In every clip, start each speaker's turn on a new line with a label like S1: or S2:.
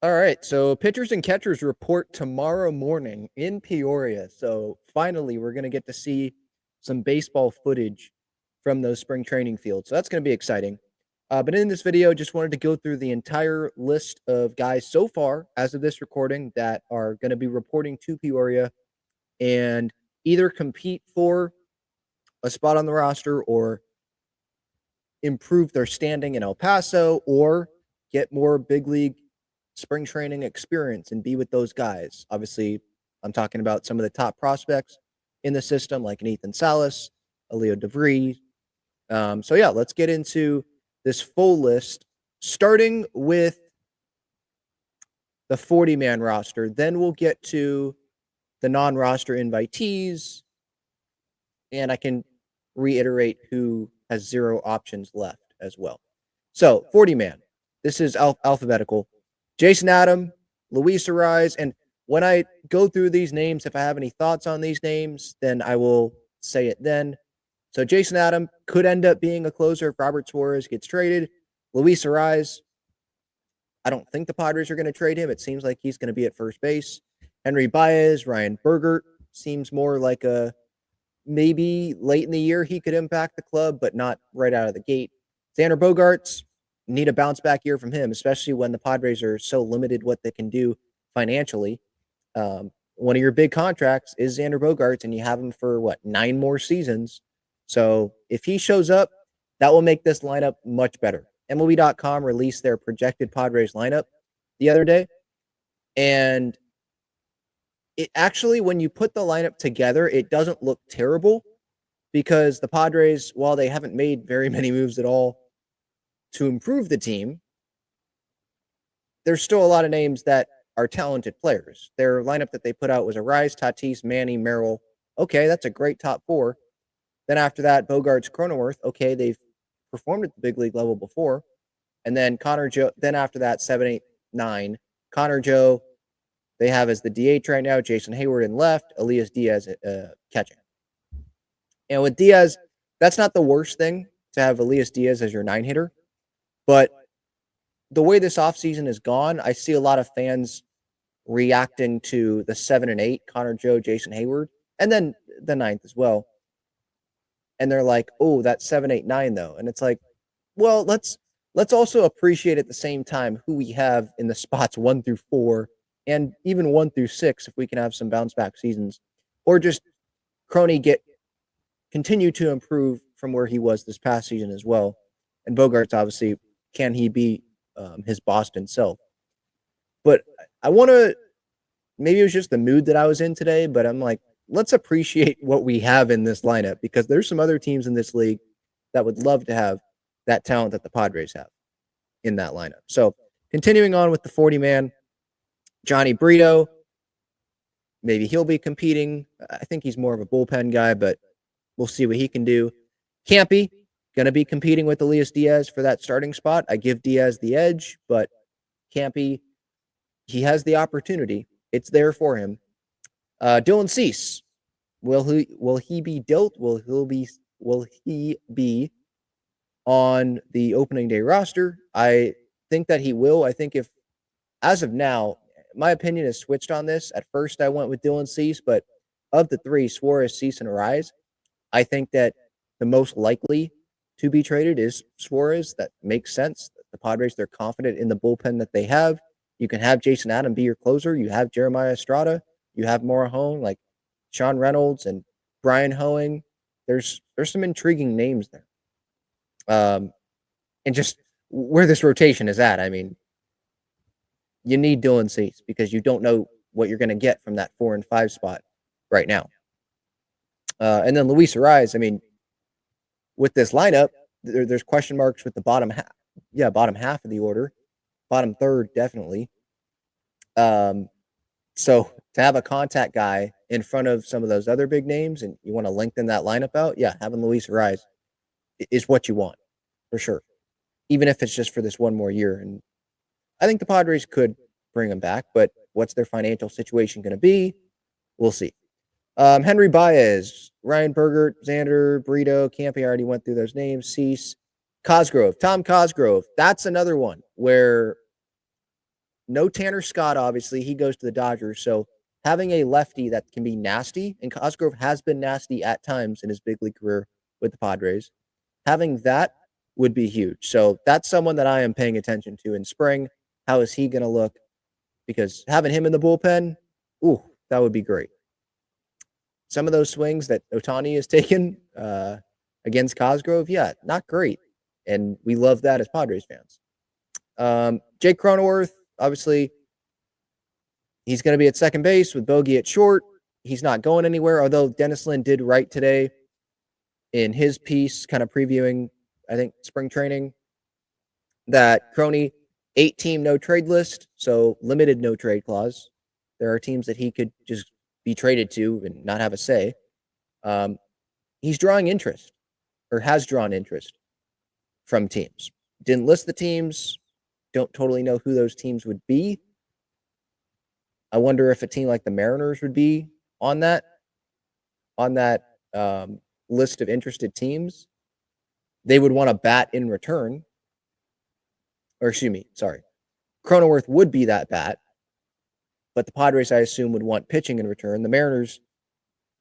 S1: All right, so pitchers and catchers report tomorrow morning in Peoria. So finally, we're going to get to see some baseball footage from those spring training fields. So that's going to be exciting. But in this video, just wanted to go through the entire list of guys so far, as of this recording, that are going to be reporting to Peoria and either compete for a spot on the roster or improve their standing in El Paso or get more big league spring training experience and be with those guys. Obviously, I'm talking about some of the top prospects in the system, like an Ethan Salas, a Leo DeVries. So yeah, let's get into this full list, starting with the 40-man roster. Then we'll get to the non-roster invitees, and I can reiterate who has 0 options left as well. So 40-man. This is alphabetical. Jason Adam, Luis Ariz, and when I go through these names, if I have any thoughts on these names, then I will say it then. So Jason Adam could end up being a closer if Robert Suarez gets traded. Luis Ariz, I don't think the Padres are going to trade him. It seems like he's going to be at first base. Henry Baez, Ryan Bergert seems more like a maybe late in the year he could impact the club, but not right out of the gate. Xander Bogaerts, need a bounce back year from him, especially when the Padres are so limited what they can do financially. One of your big contracts is Xander Bogaerts, and you have him for 9 more seasons. So if he shows up, that will make this lineup much better. MLB.com released their projected Padres lineup the other day, and it actually, when you put the lineup together, it doesn't look terrible because the Padres, while they haven't made very many moves at all to improve the team, there's still a lot of names that are talented players. Their lineup that they put out was Ariz, Tatis, Manny, Merrill. Okay, that's a great top 4. Then after that, Bogaerts, Cronenworth. Okay, they've performed at the big league level before. And then Connor Joe. Then after that, 7, 8, 9. Connor Joe, they have as the DH right now, Jason Hayward in left, Elias Diaz catching. And with Diaz, that's not the worst thing to have Elias Diaz as your 9 hitter. But the way this offseason has gone, I see a lot of fans reacting to the 7 and 8, Connor Joe, Jason Hayward, and then the 9th as well. And they're like, oh, that's 7, 8, 9, though. And it's like, well, let's also appreciate at the same time who we have in the spots 1 through 4 and even 1 through 6 if we can have some bounce back seasons, or just Crony continue to improve from where he was this past season as well. And Bogaerts, obviously, can he be his Boston self? But I want to, maybe it was just the mood that I was in today, but I'm like, let's appreciate what we have in this lineup because there's some other teams in this league that would love to have that talent that the Padres have in that lineup. So continuing on with the 40-man, Johnny Brito, maybe he'll be competing. I think he's more of a bullpen guy, but we'll see what he can do. Campy, going to be competing with Elias Diaz for that starting spot. I give Diaz the edge, but Campy, he has the opportunity. It's there for him. Dylan Cease, will he be dealt? Will he be on the opening day roster? I think that he will. I think if, as of now, my opinion is switched on this. At first, I went with Dylan Cease, but of the 3, Suarez, Cease, and Ariz, I think that the most likely to be traded is Suarez. That makes sense. The Padres, they're confident in the bullpen that they have. You can have Jason Adam be your closer. You have Jeremiah Estrada. You have Morahone, like Sean Reynolds and Brian Hoeing. There's some intriguing names there. And just where this rotation is at, I mean, you need Dylan Cease because you don't know what you're going to get from that 4 and 5 spot right now. And then Luis Ariz, I mean, with this lineup, there's question marks with the bottom half. Yeah, bottom half of the order. Bottom third, definitely. So to have a contact guy in front of some of those other big names and you want to lengthen that lineup out, yeah, having Luis Ariz is what you want, for sure. Even if it's just for this 1 more year. And I think the Padres could bring him back, but what's their financial situation going to be? We'll see. Henry Baez, Ryan Bergert, Xander, Brito, Campy, I already went through those names. Cease, Cosgrove, Tom Cosgrove. That's another one where no Tanner Scott, obviously. He goes to the Dodgers. So having a lefty that can be nasty, and Cosgrove has been nasty at times in his big league career with the Padres, having that would be huge. So that's someone that I am paying attention to in spring. How is he going to look? Because having him in the bullpen, ooh, that would be great. Some of those swings that Ohtani has taken against Cosgrove, yeah, not great. And we love that as Padres fans. Jake Cronenworth, obviously, he's going to be at second base with Bogey at short. He's not going anywhere, although Dennis Lin did write today in his piece, kind of previewing, I think, spring training, that Croney, 8-team no trade list, so limited no trade clause. There are teams that he could just be traded to and not have a say. He's drawing interest, or has drawn interest from teams. Didn't list the teams. Don't totally know who those teams would be. I wonder if a team like the Mariners would be on that list of interested teams. They would want a bat in return. Or excuse me, sorry. Cronenworth would be that bat, but the Padres, I assume, would want pitching in return. The Mariners,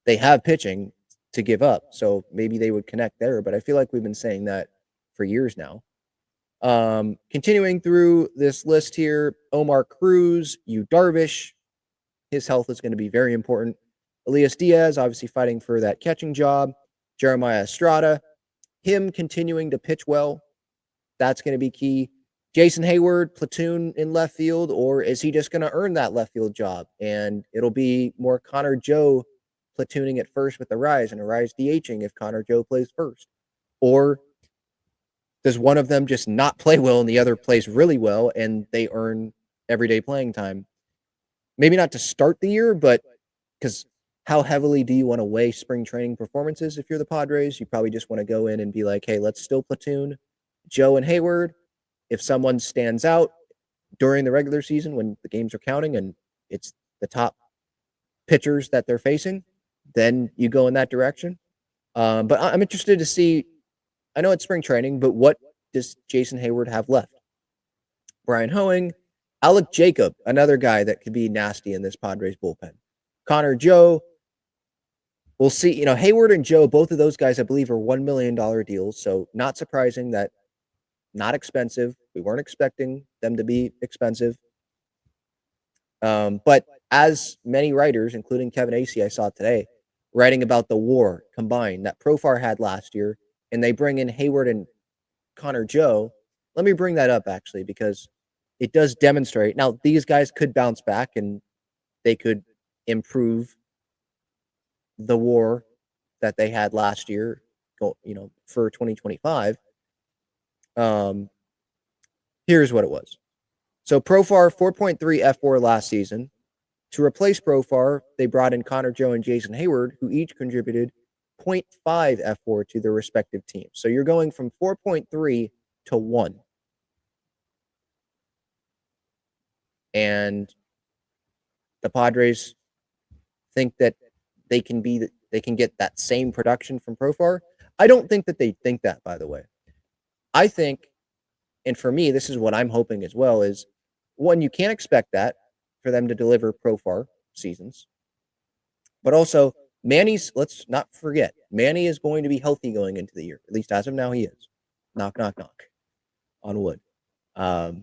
S1: they have pitching to give up, so maybe they would connect there, but I feel like we've been saying that for years now. Continuing through this list here, Omar Cruz, Yu Darvish. His health is going to be very important. Elias Diaz, obviously fighting for that catching job. Jeremiah Estrada, him continuing to pitch well. That's going to be key. Jason Hayward, platoon in left field, or is he just going to earn that left field job? And it'll be more Connor Joe platooning at first with Arise and Arise DHing if Connor Joe plays first. Or does one of them just not play well and the other plays really well and they earn everyday playing time? Maybe not to start the year, but because how heavily do you want to weigh spring training performances if you're the Padres? You probably just want to go in and be like, hey, let's still platoon Joe and Hayward. If someone stands out during the regular season when the games are counting and it's the top pitchers that they're facing, then you go in that direction. But I'm interested to see, I know it's spring training, but what does Jason Hayward have left? Brian Hoeing, Alec Jacob, another guy that could be nasty in this Padres bullpen. Connor Joe, we'll see. You know, Hayward and Joe, both of those guys, I believe, are $1 million deals. So not surprising that not expensive. We weren't expecting them to be expensive. But as many writers, including Kevin Acee, I saw today, writing about the WAR combined that Profar had last year, and they bring in Hayward and Connor Joe. Let me bring that up, actually, because it does demonstrate. Now, these guys could bounce back, and they could improve the WAR that they had last year, for 2025. Here's what it was. So Profar 4.3 F4 last season. To replace Profar, they brought in Connor Joe and Jason Hayward, who each contributed 0.5 F4 to their respective teams. So you're going from 4.3 to 1. And the Padres think that they can get that same production from Profar. I don't think that they think that, by the way. I think, and for me, this is what I'm hoping as well, is one, you can't expect that for them to deliver Profar seasons. But also, Manny's, let's not forget, Manny is going to be healthy going into the year. At least as of now, he is. Knock, knock, knock on wood. At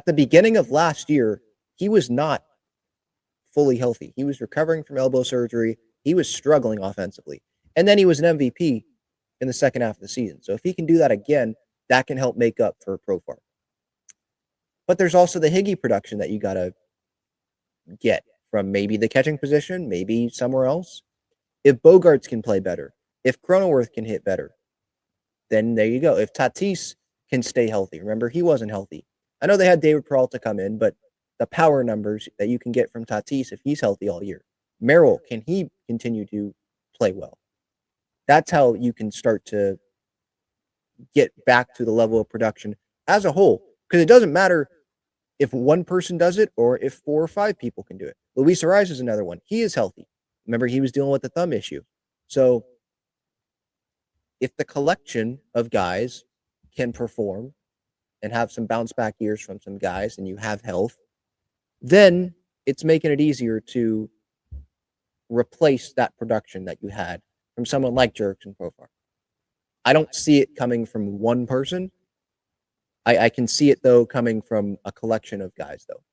S1: the beginning of last year, he was not fully healthy. He was recovering from elbow surgery. He was struggling offensively. And then he was an MVP in the second half of the season. So if he can do that again, that can help make up for Profar. But there's also the Higgy production that you got to get from maybe the catching position, maybe somewhere else. If Bogarts can play better, if Cronenworth can hit better, then there you go. If Tatis can stay healthy, remember, he wasn't healthy. I know they had David Peralta come in, but the power numbers that you can get from Tatis if he's healthy all year. Merrill, can he continue to play well? That's how you can start to get back to the level of production as a whole. Because it doesn't matter if one person does it or if 4 or 5 people can do it. Luis Ariz is another one. He is healthy. Remember, he was dealing with the thumb issue. So if the collection of guys can perform and have some bounce back years from some guys and you have health, then it's making it easier to replace that production that you had from someone like Jurickson Profar. I don't see it coming from one person. I can see it, though, coming from a collection of guys, though.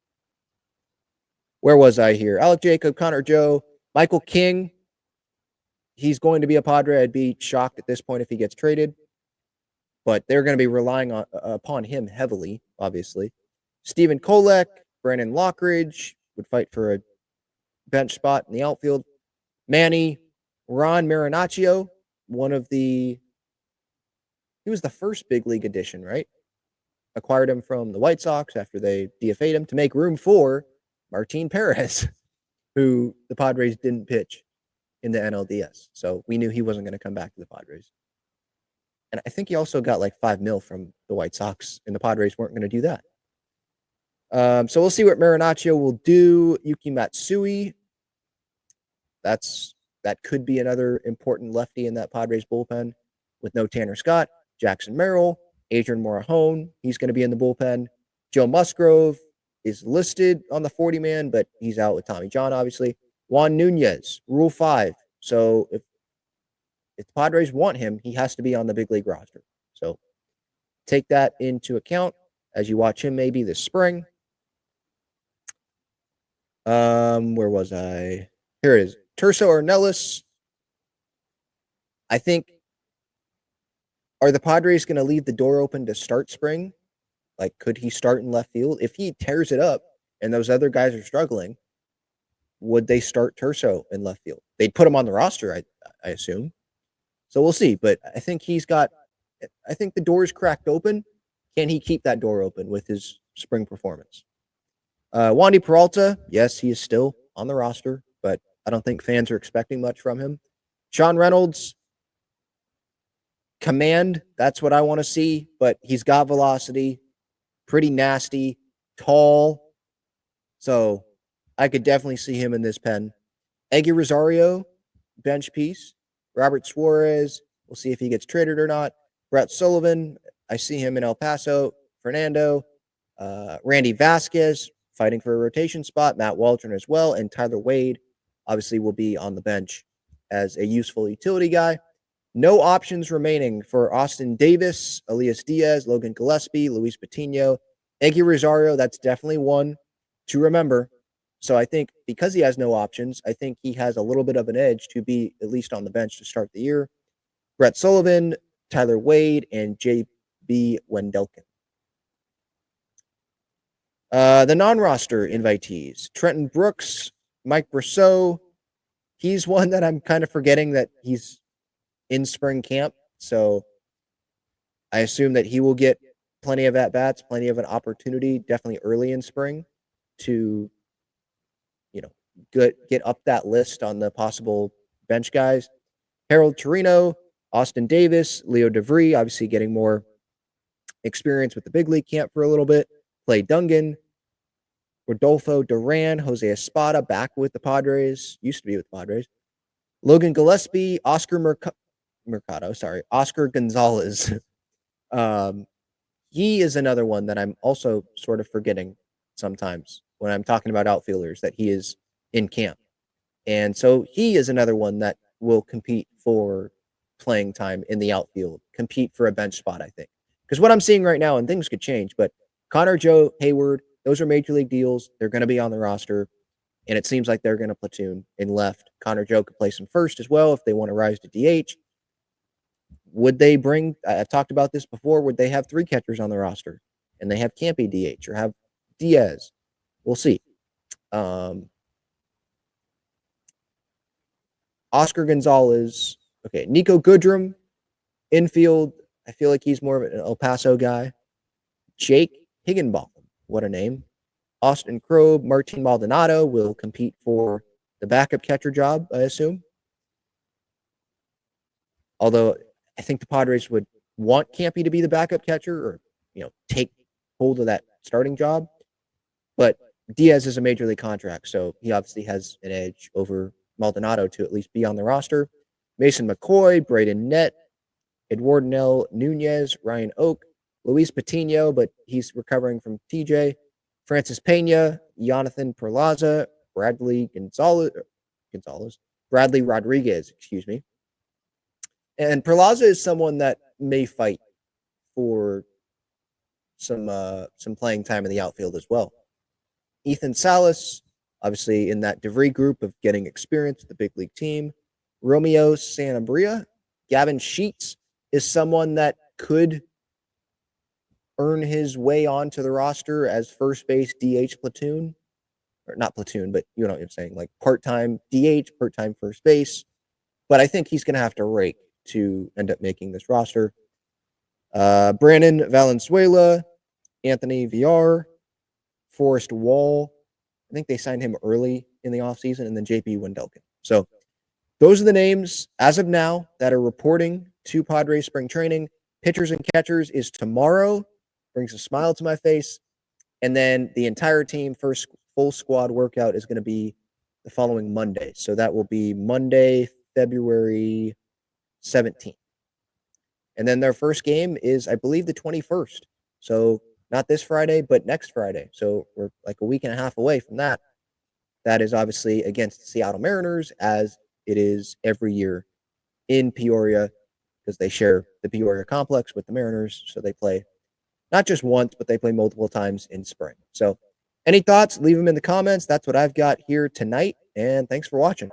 S1: Where was I here? Alec Jacob, Connor Joe, Michael King. He's going to be a Padre. I'd be shocked at this point if he gets traded. But they're going to be relying upon him heavily, obviously. Stephen Kolek, Brandon Lockridge would fight for a bench spot in the outfield. Manny, Ron Marinaccio, he was the first big league addition, right? Acquired him from the White Sox after they DFA'd him to make room for Martin Perez, who the Padres didn't pitch in the NLDS. So we knew he wasn't going to come back to the Padres. And I think he also got like $5 million from the White Sox, and the Padres weren't going to do that. So we'll see what Marinaccio will do. Yuki Matsui, that could be another important lefty in that Padres bullpen with no Tanner Scott. Jackson Merrill, Adrian Morejon, he's going to be in the bullpen. Joe Musgrove is listed on the 40-man, but he's out with Tommy John, obviously. Juan Nunez, Rule 5. So if the Padres want him, he has to be on the big league roster. So take that into account as you watch him maybe this spring. Where was I? Here it is. Terso Ornelas. I think, are the Padres going to leave the door open to start spring? Like, could he start in left field? If he tears it up and those other guys are struggling, would they start Terso in left field? They'd put him on the roster, I assume. So we'll see. But I think the door is cracked open. Can he keep that door open with his spring performance? Wandy Peralta, yes, he is still on the roster, but I don't think fans are expecting much from him. Sean Reynolds, command, that's what I want to see, but he's got velocity, pretty nasty, tall. So I could definitely see him in this pen. Eggy Rosario, bench piece. Robert Suarez, we'll see if he gets traded or not. Brett Sullivan, I see him in El Paso. Fernando, Randy Vasquez, fighting for a rotation spot. Matt Waldron as well. And Tyler Wade, obviously, will be on the bench as a useful utility guy. No options remaining for Austin Davis, Elias Diaz, Logan Gillespie, Luis Patino. Eggy Rosario, that's definitely one to remember. So I think because he has no options, I think he has a little bit of an edge to be at least on the bench to start the year. Brett Sullivan, Tyler Wade, and J.B. Wendelken. The non-roster invitees, Trenton Brooks, Mike Brosseau. He's one that I'm kind of forgetting that he's in spring camp. So I assume that he will get plenty of at-bats, plenty of an opportunity, definitely early in spring to, get up that list on the possible bench guys. Harold Torino, Austin Davis, Leo DeVry, obviously getting more experience with the big league camp for a little bit. Clay Dungan, Rodolfo Duran, Jose Espada, back with the Padres, used to be with the Padres. Logan Gillespie, Oscar Gonzalez. He is another one that I'm also sort of forgetting sometimes when I'm talking about outfielders, that he is in camp. And so he is another one that will compete for playing time in the outfield, compete for a bench spot, I think. Because what I'm seeing right now, and things could change, but Connor Joe, Hayward, those are major league deals. They're going to be on the roster, and it seems like they're going to platoon in left. Connor Joe could play some first as well if they want to rise to DH. Would they I've talked about this before, would they have 3 catchers on the roster? And they have Campy DH or have Diaz? We'll see. Oscar Gonzalez. Okay, Nico Goodrum, infield. I feel like he's more of an El Paso guy. Jake Higginbotham. What a name. Austin Krob, Martin Maldonado will compete for the backup catcher job, I assume. Although I think the Padres would want Campy to be the backup catcher or, take hold of that starting job. But Diaz is a major league contract, so he obviously has an edge over Maldonado to at least be on the roster. Mason McCoy, Braden Nett, Eduardo Nunez, Ryan Oak, Luis Patino, but he's recovering from TJ. Francis Pena, Jonathan Perlaza, Bradley Rodriguez, excuse me. And Perlaza is someone that may fight for some playing time in the outfield as well. Ethan Salas, obviously in that DeVry group of getting experience with the big league team. Romeo Sanabria, Gavin Sheets is someone that could earn his way onto the roster as first base DH platoon, or not platoon, but you know what I'm saying, like part-time DH, part-time first base. But I think he's going to have to rake to end up making this roster. Brandon Valenzuela, Anthony Villar, Forrest Wall. I think they signed him early in the offseason, and then JP Wendelken. So those are the names as of now that are reporting to Padres spring training. Pitchers and catchers is tomorrow. Brings a smile to my face. And then the entire team, first full squad workout, is going to be the following Monday. So that will be Monday, February 17th. And then their first game is, I believe, the 21st. So not this Friday, but next Friday. So we're like a week and a half away from that. That is obviously against the Seattle Mariners, as it is every year in Peoria, because they share the Peoria complex with the Mariners. So they play not just once, but they play multiple times in spring. So any thoughts, leave them in the comments. That's what I've got here tonight. And thanks for watching.